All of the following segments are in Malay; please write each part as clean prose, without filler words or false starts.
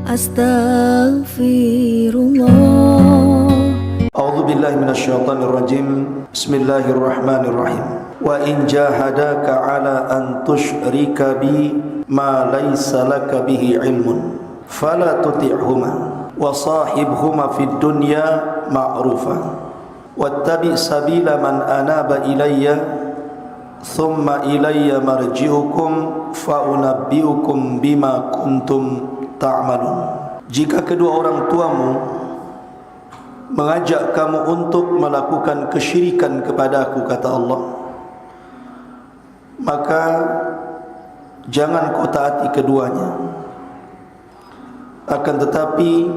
Astaghfirullah. A'udzu billahi minasyaitonir rajim. Bismillahirrahmanirrahim. Wa in jahadaka 'ala an tusyrika bi ma laysa laka bihi 'ilmun fala tuti'huma wa sahibhuma fid dunya ma'rufa wattabi' sabila man anaba ilayya thumma ilayya marji'ukum fa unabbi'ukum bima kuntum ta'malun. Jika kedua orang tuamu mengajak kamu untuk melakukan kesyirikan kepadaku, kata Allah, maka jangan kau taati keduanya. Akan tetapi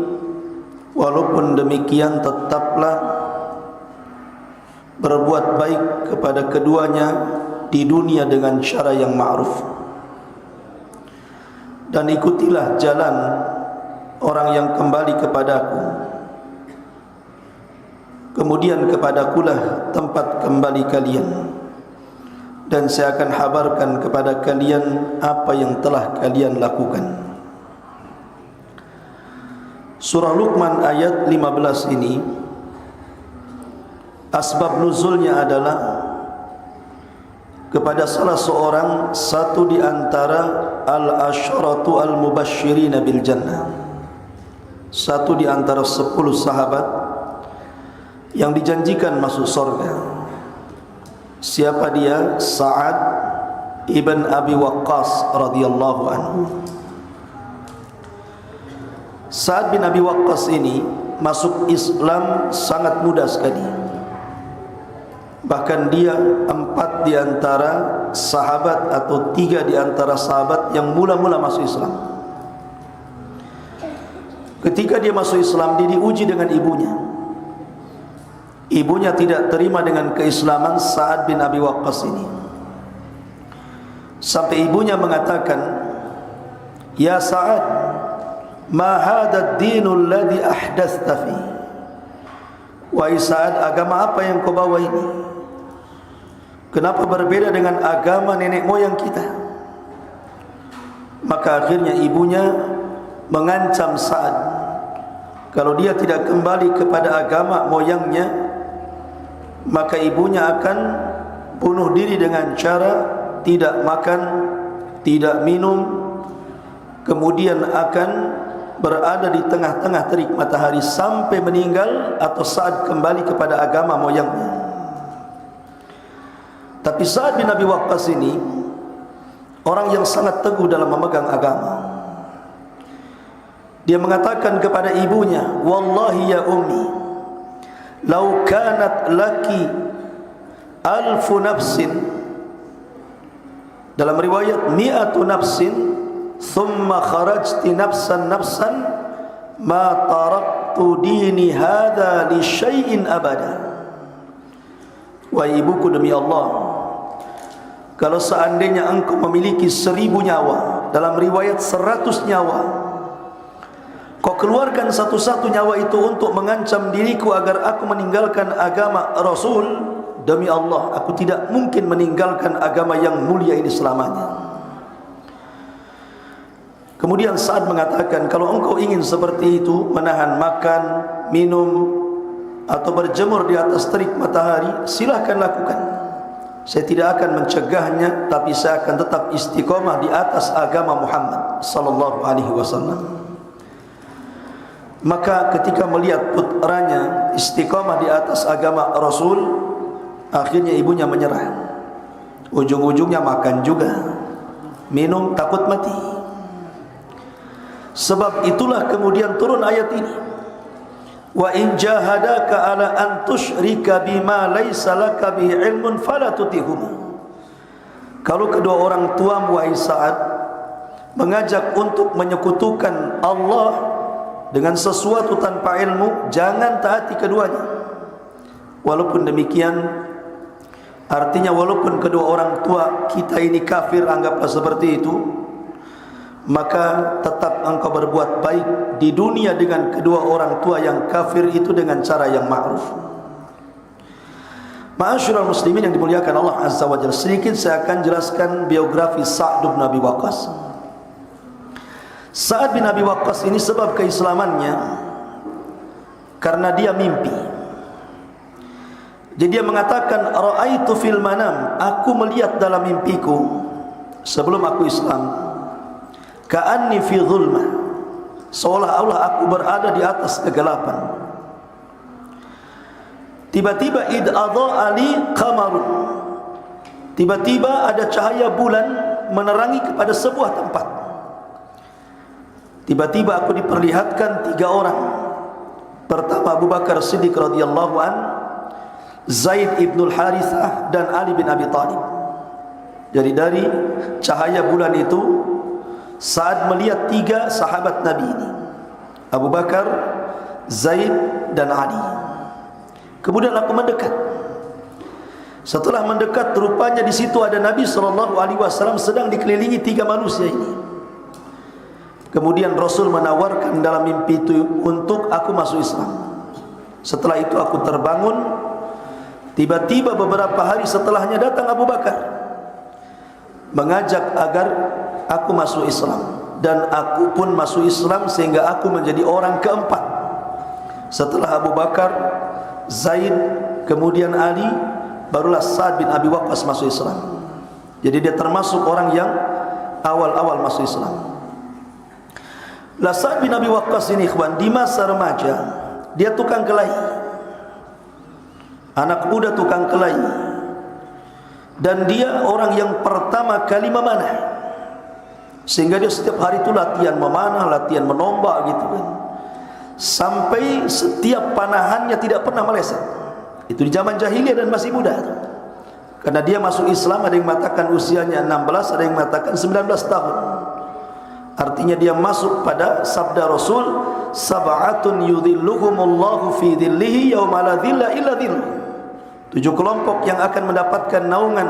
walaupun demikian tetaplah berbuat baik kepada keduanya di dunia dengan cara yang ma'ruf, dan ikutilah jalan orang yang kembali kepadaku, kemudian kepadakulah tempat kembali kalian, dan saya akan habarkan kepada kalian apa yang telah kalian lakukan. Surah Luqman ayat 15 ini, asbab nuzulnya adalah kepada salah seorang, satu di antara al-asyratu al-mubasyirina bil jannah, satu di antara 10 sahabat yang dijanjikan masuk surga. Siapa dia? Sa'ad ibn Abi Waqqas radhiyallahu anhu. Sa'ad bin Abi Waqqas ini masuk Islam sangat mudah sekali. Bahkan dia 4 di antara sahabat atau 3 di antara sahabat yang mula-mula masuk Islam. Ketika dia masuk Islam, dia diuji dengan ibunya. Ibunya tidak terima dengan keislaman Sa'ad bin Abi Waqqas ini, sampai ibunya mengatakan, "Ya Sa'ad, ma hadha ad-dinul ladzi ahdatsta fi?" Wahai Sa'ad, agama apa yang kau bawa ini? Kenapa berbeda dengan agama nenek moyang kita? Maka akhirnya ibunya mengancam Sa'ad, kalau dia tidak kembali kepada agama moyangnya, maka ibunya akan bunuh diri dengan cara tidak makan, tidak minum, kemudian akan berada di tengah-tengah terik matahari sampai meninggal atau saat kembali kepada agama moyangnya. Tapi Sa'ad bin Abi Waqqas ini orang yang sangat teguh dalam memegang agama. Dia mengatakan kepada ibunya, "Wallahi ya ummi, law kanat laki alfu nafsin," dalam riwayat mi'atu nafsin, "thumma kharajti nafsan ma taraktu dini hadha li syai'in abada." Wahai ibuku, demi Allah, kalau seandainya engkau memiliki 1000 nyawa, dalam riwayat 100 nyawa, kau keluarkan satu-satu nyawa itu untuk mengancam diriku agar aku meninggalkan agama Rasul, demi Allah, aku tidak mungkin meninggalkan agama yang mulia ini selamanya. Kemudian Sa'ad mengatakan, kalau engkau ingin seperti itu, menahan makan, minum, atau berjemur di atas terik matahari, silahkan lakukan. Saya tidak akan mencegahnya, tapi saya akan tetap istiqomah di atas agama Muhammad sallallahu alaihi wasallam. Maka ketika melihat putranya istiqamah di atas agama Rasul, akhirnya ibunya menyerah. Ujung-ujungnya makan juga, minum, takut mati. Sebab itulah kemudian turun ayat ini, "Wa in jahadaka 'ala an tusyrika bima laysa laka bihi 'ilmun fala tutihuma." Kalau kedua orang tuamu, wahai Sa'ad, mengajak untuk menyekutukan Allah dengan sesuatu tanpa ilmu, jangan taati keduanya. Walaupun demikian, artinya walaupun kedua orang tua kita ini kafir, anggaplah seperti itu, maka tetap engkau berbuat baik di dunia dengan kedua orang tua yang kafir itu dengan cara yang ma'ruf. Ma'asyiral muslimin yang dimuliakan Allah Azza wa Jalla, sedikit saya akan jelaskan biografi Sa'ad bin Abi Waqqas. Sa'ad bin Abi Waqqas ini sebab keislamannya karena dia mimpi. Jadi dia mengatakan, ra'aitu fil manam, aku melihat dalam mimpiku sebelum aku Islam, ka'anni fi dhulmah, seolah-olah aku berada di atas kegelapan. Tiba-tiba id adha'a li qamarun, tiba-tiba ada cahaya bulan menerangi kepada sebuah tempat. Tiba-tiba aku diperlihatkan 3 orang. Pertama Abu Bakar Siddiq radhiyallahu an, Zaid ibn Harithah, dan Ali bin Abi Thalib. Jadi dari cahaya bulan itu Sa'ad melihat 3 sahabat Nabi ini, Abu Bakar, Zaid, dan Ali. Kemudian aku mendekat. Setelah mendekat, rupanya di situ ada Nabi SAW sedang dikelilingi 3 manusia ini. Kemudian Rasul menawarkan dalam mimpi itu untuk aku masuk Islam. Setelah itu aku terbangun. Tiba-tiba beberapa hari setelahnya datang Abu Bakar mengajak agar aku masuk Islam, dan aku pun masuk Islam sehingga aku menjadi orang keempat. Setelah Abu Bakar, Zaid, kemudian Ali, barulah Sa'ad bin Abi Waqqas masuk Islam. Jadi dia termasuk orang yang awal-awal masuk Islam. Lah Sa'ad bin Abi Waqqas ini ikhwan, di masa remaja dia tukang kelahi, anak muda tukang kelahi, dan dia orang yang pertama kali memanah, sehingga dia setiap hari itu latihan memanah, latihan menombak gitu kan, sampai setiap panahannya tidak pernah meleset. Itu di zaman jahiliyah dan masih muda. Karena dia masuk Islam, ada yang mengatakan usianya 16, ada yang mengatakan 19 tahun. Artinya dia masuk pada sabda Rasul, sab'atun yudhilluhumullahu fi dhillihi yauma la dhilla illa dhilluh. 7 kelompok yang akan mendapatkan naungan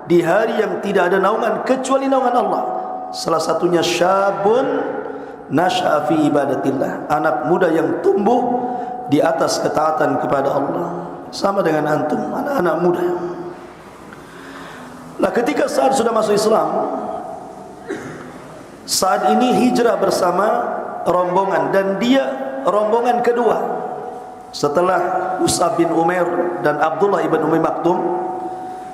di hari yang tidak ada naungan kecuali naungan Allah. Salah satunya syabun nasha'a fi ibadatillah, anak muda yang tumbuh di atas ketaatan kepada Allah. Sama dengan antum, anak-anak muda. Nah, ketika Sa'ad sudah masuk Islam, saat ini hijrah bersama rombongan, dan dia rombongan kedua setelah Mus'ab bin Umair dan Abdullah ibn Umi Maktum.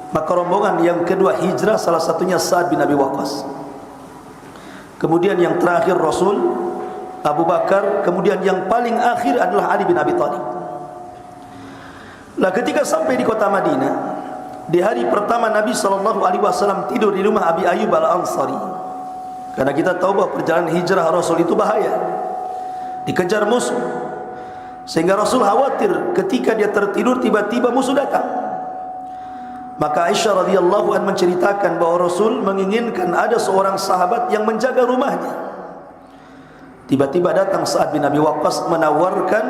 Maka rombongan yang kedua hijrah salah satunya Sa'ad bin Abi Waqqas. Kemudian yang terakhir Rasul, Abu Bakar, kemudian yang paling akhir adalah Ali bin Abi Thalib. Nah, ketika sampai di kota Madinah, di hari pertama Nabi SAW tidur di rumah Abi Ayyub al-Ansari. Karena kita tahu bahwa perjalanan hijrah Rasul itu bahaya, dikejar musuh, sehingga Rasul khawatir ketika dia tertidur tiba-tiba musuh datang. Maka Aisyah radhiyallahu anha menceritakan bahwa Rasul menginginkan ada seorang sahabat yang menjaga rumahnya. Tiba-tiba datang Sa'ad bin Abi Waqqas menawarkan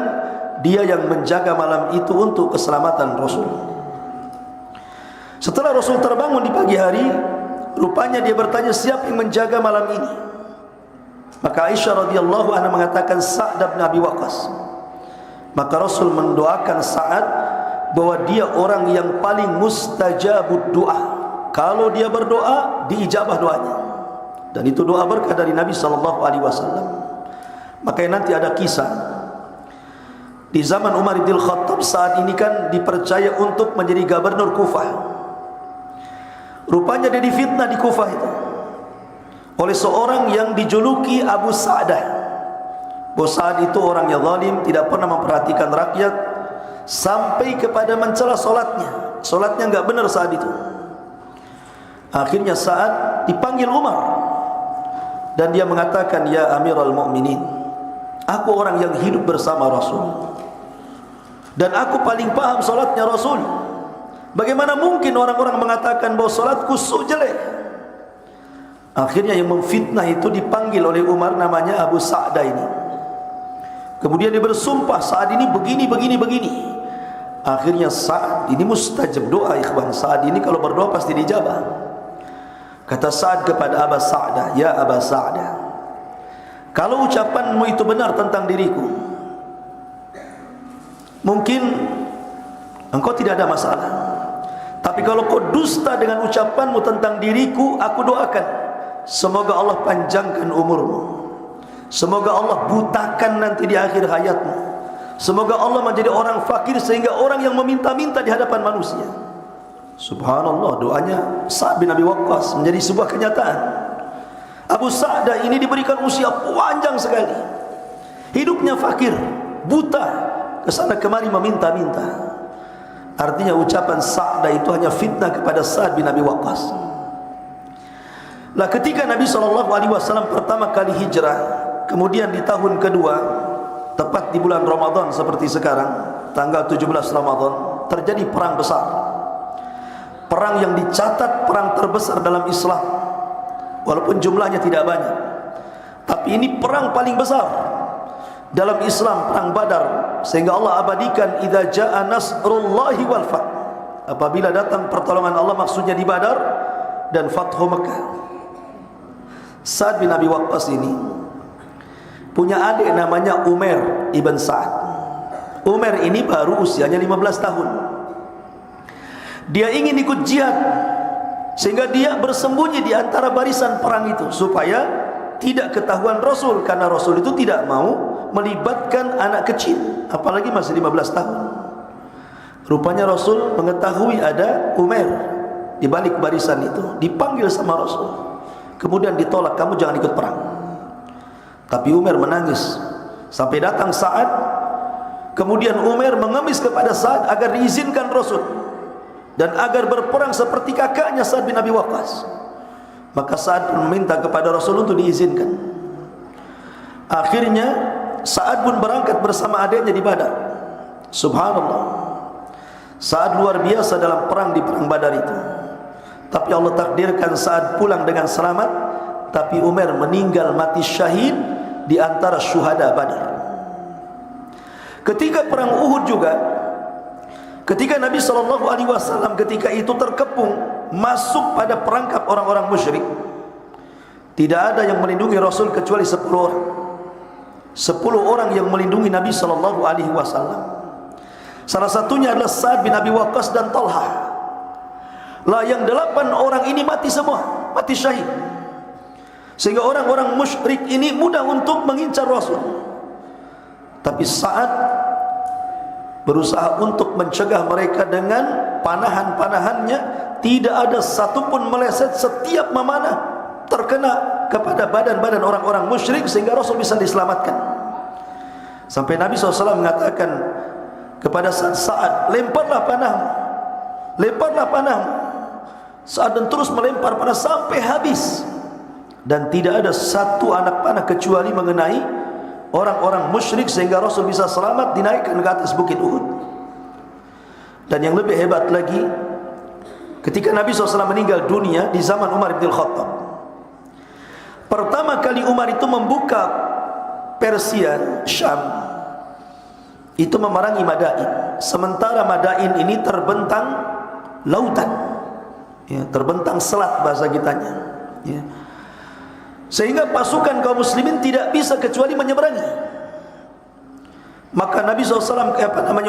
dia yang menjaga malam itu untuk keselamatan Rasul. Setelah Rasul terbangun di pagi hari, rupanya dia bertanya, siapa yang menjaga malam ini? Maka Aisyah radhiyallahu anha mengatakan, Sa'ad bin Abi Waqqas. Maka Rasul mendoakan Sa'ad bahwa dia orang yang paling mustajabud doa. Kalau dia berdoa, diijabah doanya. Dan itu doa berkah dari Nabi SAW. Makanya nanti ada kisah di zaman Umar bin Khattab. Saat ini kan dipercaya untuk menjadi gubernur Kufah. Rupanya dia difitnah di Kufah itu oleh seorang yang dijuluki Abu Sa'dah. Bahwa Sa'ad itu orang yang zalim, tidak pernah memperhatikan rakyat, sampai kepada mencela solatnya. Solatnya enggak benar saat itu. Akhirnya Sa'ad dipanggil Umar, dan dia mengatakan, ya Amirul Mukminin, aku orang yang hidup bersama Rasul, dan aku paling paham solatnya Rasul. Bagaimana mungkin orang-orang mengatakan bahwa solatku jelek? Akhirnya yang memfitnah itu dipanggil oleh Umar, namanya Abu Sa'dah ini. Kemudian dia bersumpah, Sa'ad ini begini. Akhirnya Sa'ad ini mustajab doa, ikhwan. Sa'ad ini kalau berdoa pasti dijabah. Kata Sa'ad kepada Abu Sa'dah, ya Abu Sa'dah, kalau ucapanmu itu benar tentang diriku, mungkin engkau tidak ada masalah. Tapi kalau kau dusta dengan ucapanmu tentang diriku, aku doakan semoga Allah panjangkan umurmu. Semoga Allah butakan nanti di akhir hayatmu. Semoga Allah menjadi orang fakir sehingga orang yang meminta-minta di hadapan manusia. Subhanallah, doanya Sa'ad bin Abi Waqqas menjadi sebuah kenyataan. Abu Sa'dah ini diberikan usia panjang sekali. Hidupnya fakir, buta, kesana kemari meminta-minta. Artinya ucapan Sa'dah itu hanya fitnah kepada Sa'ad bin Abi Waqqas. Lah ketika Nabi SAW pertama kali hijrah, kemudian di tahun kedua, tepat di bulan Ramadan seperti sekarang, tanggal 17 Ramadan, terjadi perang besar. Perang yang dicatat perang terbesar dalam Islam, walaupun jumlahnya tidak banyak, tapi ini perang paling besar dalam Islam, perang Badar. Sehingga Allah abadikan idza jaa nasrullahi wal fath, apabila datang pertolongan Allah, maksudnya di Badar dan Fathu Mekah. Sa'ad bin Abi Waqqas ini punya adik namanya Umair ibn Sa'ad. Umair ini baru usianya 15 tahun. Dia ingin ikut jihad, sehingga dia bersembunyi di antara barisan perang itu supaya tidak ketahuan Rasul, karena Rasul itu tidak mau melibatkan anak kecil, apalagi masih 15 tahun. Rupanya Rasul mengetahui ada Umair di balik barisan itu, dipanggil sama Rasul, kemudian ditolak, kamu jangan ikut perang. Tapi Umair menangis sampai datang Sa'ad. Kemudian Umair mengemis kepada Sa'ad agar diizinkan Rasul dan agar berperang seperti kakaknya Sa'ad bin Abi Waqqas. Maka Sa'ad pun meminta kepada Rasul untuk diizinkan. Akhirnya Sa'ad pun berangkat bersama adiknya di Badar. Subhanallah, Sa'ad luar biasa dalam perang di perang Badar itu. Tapi Allah takdirkan Sa'ad pulang dengan selamat, tapi Umair meninggal mati syahid di antara syuhada Badar. Ketika perang Uhud juga, ketika Nabi SAW ketika itu terkepung masuk pada perangkap orang-orang musyrik, tidak ada yang melindungi Rasul kecuali 10 orang. 10 orang yang melindungi Nabi SAW. Salah satunya adalah Sa'ad bin Abi Waqqas dan Talha. Lah yang 8 orang ini mati semua, mati syahid. Sehingga orang-orang musyrik ini mudah untuk mengincar Rasul. Tapi Sa'ad berusaha untuk mencegah mereka dengan panahan-panahannya. Tidak ada satupun meleset, setiap memanah terkena kepada badan-badan orang-orang musyrik, sehingga Rasul bisa diselamatkan. Sampai Nabi SAW mengatakan kepada Sa'ad, lemparlah panahmu, lemparlah panahmu. Sa'ad dan terus melempar panah sampai habis, dan tidak ada satu anak panah kecuali mengenai orang-orang musyrik, sehingga Rasul bisa selamat dinaikkan ke atas bukit Uhud. Dan yang lebih hebat lagi, ketika Nabi SAW meninggal dunia di zaman Umar bin Khattab, pertama kali Umar itu membuka Persia, Syam, itu memerangi Madain. Sementara Madain ini terbentang lautan, ya, terbentang selat bahasa kitanya, ya. Sehingga pasukan kaum muslimin tidak bisa kecuali menyeberangi. Maka Nabi SAW,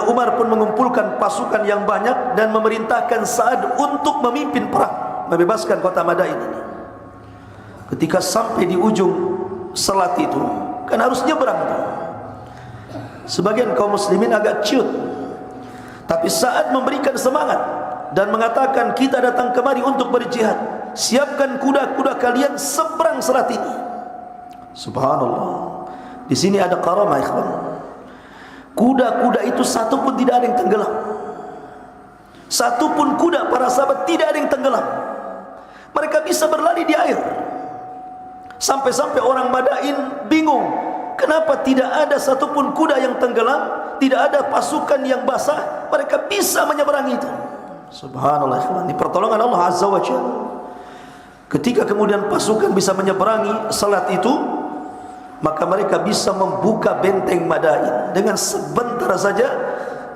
Umar pun mengumpulkan pasukan yang banyak dan memerintahkan Sa'ad untuk memimpin perang, membebaskan kota Madain ini. Ketika sampai di ujung selat itu, kan harus nyeberang tuh. Sebagian kaum muslimin agak ciut, tapi Sa'ad memberikan semangat dan mengatakan, kita datang kemari untuk berjihad, siapkan kuda-kuda kalian seberang selat ini. Subhanallah, di sini ada karamah, ikhwan. Kuda-kuda itu satu pun tidak ada yang tenggelam. Satu pun kuda para sahabat tidak ada yang tenggelam. Mereka bisa berlari di air. Sampai-sampai orang Madain bingung, kenapa tidak ada satupun kuda yang tenggelam, tidak ada pasukan yang basah, mereka bisa menyeberangi itu. Subhanallah, ikhwan, ini pertolongan Allah Azza wa Jalla. Ketika kemudian pasukan bisa menyeberangi selat itu, maka mereka bisa membuka benteng Madain. Dengan sebentar saja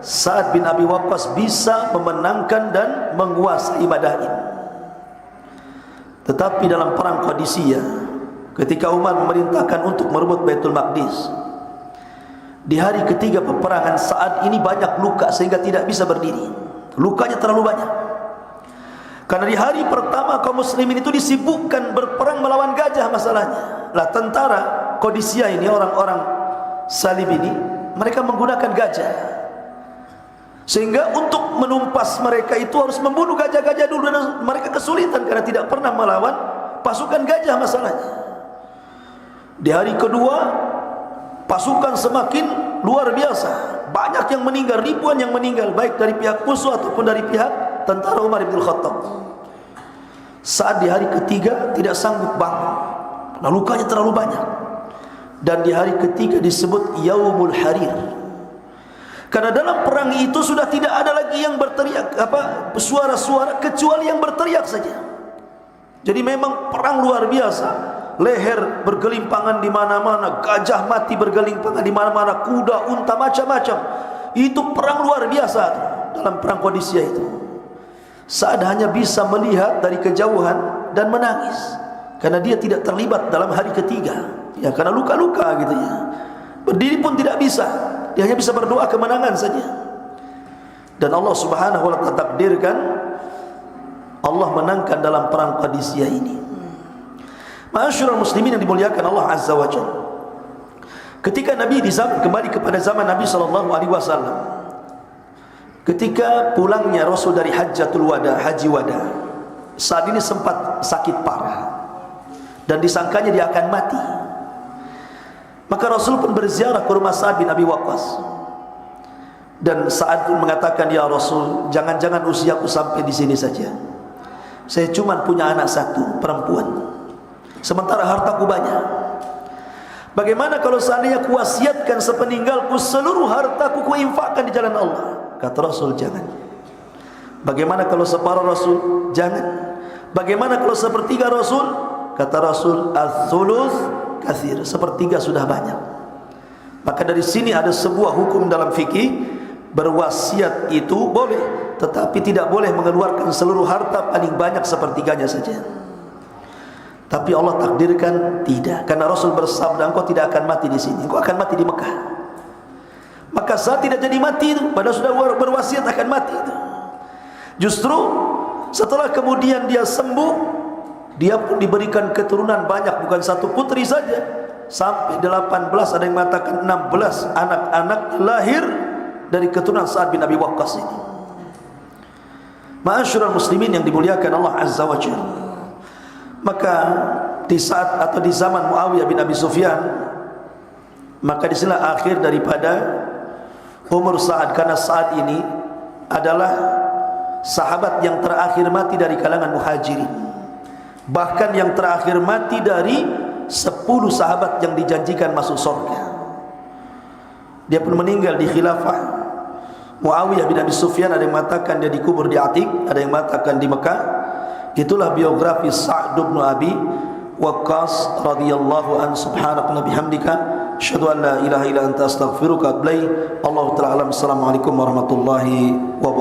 Sa'ad bin Abi Waqqas bisa memenangkan dan menguasai Madain. Tetapi dalam perang Qadisiyah, ketika Umar memerintahkan untuk merebut Baitul Maqdis, di hari ketiga peperangan Sa'ad ini banyak luka sehingga tidak bisa berdiri. Lukanya terlalu banyak. Karena di hari pertama kaum muslimin itu disibukkan berperang melawan gajah masalahnya. Lah tentara Qadisiyah ini, orang-orang salib ini, mereka menggunakan gajah. Sehingga untuk menumpas mereka itu harus membunuh gajah-gajah dulu, dan mereka kesulitan karena tidak pernah melawan pasukan gajah masalahnya. Di hari kedua pasukan semakin luar biasa, banyak yang meninggal, ribuan yang meninggal, baik dari pihak musuh ataupun dari pihak tentara Umar bin Khattab. Saat di hari ketiga tidak sanggup bangun, nah, lukanya terlalu banyak. Dan di hari ketiga disebut Yaumul Harir, karena dalam perang itu sudah tidak ada lagi yang berteriak suara-suara kecuali yang berteriak saja. Jadi memang perang luar biasa. Leher bergelimpangan di mana-mana, gajah mati bergelimpangan di mana-mana, kuda, unta, macam-macam. Itu perang luar biasa dalam perang Qadisiyah itu. Sa'ad hanya bisa melihat dari kejauhan dan menangis karena dia tidak terlibat dalam hari ketiga, ya, karena luka-luka gitu ya. Berdiri pun tidak bisa, dia hanya bisa berdoa kemenangan saja. Dan Allah Subhanahu wa ta'ala takdirkan Allah menangkan dalam perang Qadisiyah ini. Ma'asyiral muslimin yang dimuliakan Allah Azza wa Jalla, ketika Nabi kembali kepada zaman Nabi sallallahu alaihi wasallam, ketika pulangnya Rasul dari Hajjatul Wada, Haji Wada, saat ini sempat sakit parah dan disangkanya dia akan mati. Maka Rasul pun berziarah ke rumah Sa'ad bin Abi Waqqas, dan Sa'ad pun mengatakan, "Ya Rasul, jangan-jangan usiaku sampai di sini saja. Saya cuma punya anak satu, perempuan, sementara hartaku banyak. Bagaimana kalau seandainya kuwasiatkan sepeninggalku seluruh hartaku kuinfakkan di jalan Allah?" Kata Rasul, "Jangan." "Bagaimana kalau separuh?" Rasul, "Jangan." "Bagaimana kalau sepertiga?" Rasul, kata Rasul, "Ats-tsuluts katsir." Sepertiga sudah banyak. Maka dari sini ada sebuah hukum dalam fikih, berwasiat itu boleh, tetapi tidak boleh mengeluarkan seluruh harta, paling banyak sepertiganya saja. Tapi Allah takdirkan tidak, karena Rasul bersabda, "Engkau tidak akan mati di sini, engkau akan mati di Mekah." Maka saat tidak jadi mati itu, padahal sudah berwasiat akan mati itu. Justru setelah kemudian dia sembuh, dia pun diberikan keturunan banyak, bukan satu putri saja, sampai 18, ada yang mengatakan 16 anak-anak lahir dari keturunan Sa'ad bin Abi Waqqas ini. Ma'asyiral muslimin yang dimuliakan Allah Azza wa Jalla, maka di saat atau di zaman Muawiyah bin Abi Sufyan, maka disinilah akhir daripada umur Sa'ad, karena Sa'ad ini adalah sahabat yang terakhir mati dari kalangan muhajirin, bahkan yang terakhir mati dari 10 sahabat yang dijanjikan masuk surga. Dia pun meninggal di khilafah Muawiyah bin Abi Sufyan. Ada yang mengatakan dia dikubur di Atik, ada yang mengatakan di Mekah. Itulah biografi Sa'd bin Abi Waqqas radhiyallahu an. Subhanaka bihamdika asyhadu an la ilaha illa anta astaghfiruka wa atubu ilaik. Allahu ta'ala alam. Assalamualaikum warahmatullahi wabarakatuh.